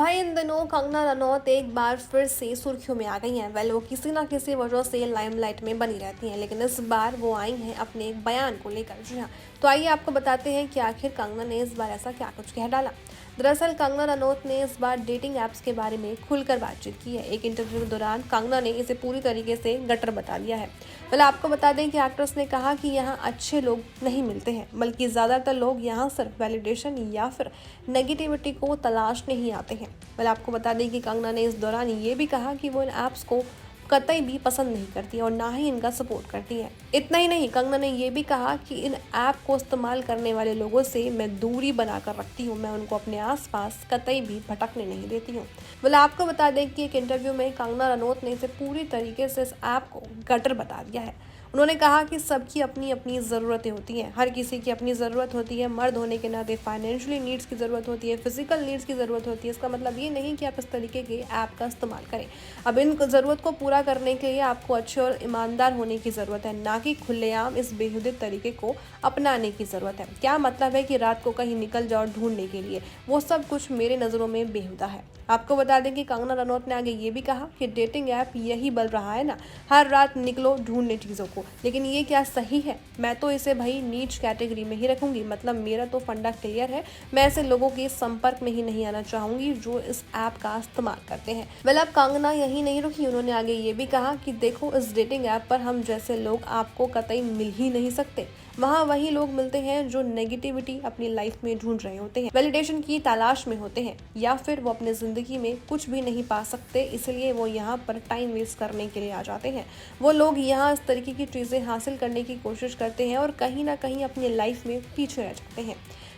भाई इन दिनों कंगना रनौत एक बार फिर से सुर्खियों में आ गई हैं। वेल वो किसी ना किसी वजह से लाइमलाइट में बनी रहती हैं, लेकिन इस बार वो आई हैं अपने एक बयान को लेकर। जी हाँ, तो आइए आपको बताते हैं कि आखिर कंगना ने इस बार ऐसा क्या कुछ कह डाला। दरअसल कंगना रनौत ने इस बार डेटिंग ऐप्स के बारे में खुलकर बातचीत की है। एक इंटरव्यू के दौरान कंगना ने इसे पूरी तरीके से गटर बता दिया है। वेल आपको बता दें कि एक्ट्रेस ने कहा कि यहाँ अच्छे लोग नहीं मिलते हैं, बल्कि ज़्यादातर लोग यहाँ सिर्फ वैलिडेशन या फिर नेगेटिविटी को तलाशने ही आते हैं। वेल आपको बता दें कि कंगना ने इस दौरान ये भी कहा कि वो इन ऐप्स को कतई भी पसंद नहीं करती और ना ही इनका सपोर्ट करती है। इतना ही नहीं, कंगना ने ये भी कहा कि इन ऐप को इस्तेमाल करने वाले लोगों से मैं दूरी बनाकर रखती हूँ, मैं उनको अपने आसपास कतई भी भटकने नहीं देती हूँ। वेल आपको बता दें कि एक इंटरव्यू में कंगना रनौत ने इसे पूरी तरीके से इस ऐप को गटर बता दिया है। उन्होंने कहा कि सबकी अपनी अपनी ज़रूरतें होती हैं, हर किसी की अपनी ज़रूरत होती है। मर्द होने के नाते फाइनेंशियली नीड्स की ज़रूरत होती है, फिजिकल नीड्स की ज़रूरत होती है। इसका मतलब ये नहीं कि आप इस तरीके के ऐप का इस्तेमाल करें। अब इन ज़रूरत को पूरा करने के लिए आपको अच्छे और ईमानदार होने की ज़रूरत है, ना कि खुलेआम इस बेहुदे तरीके को अपनाने की ज़रूरत है। क्या मतलब है कि रात को कहीं निकल जाओ ढूंढने के लिए, वो सब कुछ मेरे नज़रों में बेहुदा है। आपको बता दें कि कंगना रनौत ने आगे ये भी कहा कि डेटिंग ऐप यही बल रहा है ना, हर रात निकलो ढूंढने चीज़ों को, लेकिन ये क्या सही है? मैं तो इसे भाई नीच कैटेगरी में ही रखूंगी। मतलब मेरा तो फंडा क्लियर है, मैं ऐसे लोगों के संपर्क में ही नहीं आना चाहूंगी जो इस ऐप का इस्तेमाल करते हैं। वेल अब कंगना यही नहीं रुकी, उन्होंने आगे ये भी कहा कि देखो, इस डेटिंग ऐप पर हम जैसे लोग आपको कतई मिल ही नहीं सकते। वहाँ वही लोग मिलते हैं जो नेगेटिविटी अपनी लाइफ में ढूंढ रहे होते हैं, वैलिडेशन की तलाश में होते हैं, या फिर वो अपने जिंदगी में कुछ भी नहीं पा सकते, इसलिए वो यहाँ पर टाइम वेस्ट करने के लिए आ जाते हैं। वो लोग यहाँ इस तरीके की चीज़ें हासिल करने की कोशिश करते हैं और कहीं ना कहीं अपनी लाइफ में पीछे रह जाते हैं।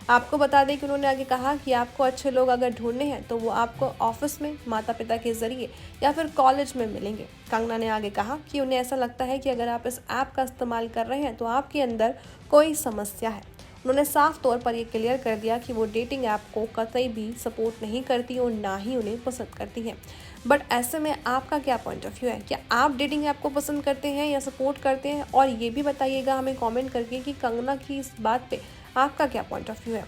आपको बता दें कि उन्होंने आगे कहा कि आपको अच्छे लोग अगर ढूंढने हैं तो वो आपको ऑफिस में, माता पिता के जरिए या फिर कॉलेज में मिलेंगे। कंगना ने आगे कहा कि उन्हें ऐसा लगता है कि अगर आप इस ऐप का इस्तेमाल कर रहे हैं तो आपके अंदर कोई समस्या है। उन्होंने साफ तौर पर यह क्लियर कर दिया कि वो डेटिंग ऐप को कतई भी सपोर्ट नहीं करती और ना ही उन्हें पसंद करती हैं। बट ऐसे में आपका क्या पॉइंट ऑफ व्यू है? क्या आप डेटिंग ऐप को पसंद करते हैं या सपोर्ट करते हैं? और ये भी बताइएगा हमें कमेंट करके कि कंगना की इस बात पे आपका क्या पॉइंट ऑफ व्यू है।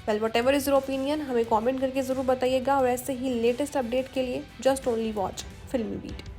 Well what ever is your opinion, हमें कमेंट करके ज़रूर बताइएगा। और ऐसे ही लेटेस्ट अपडेट के लिए जस्ट ओनली वॉच फिल्मी बीट।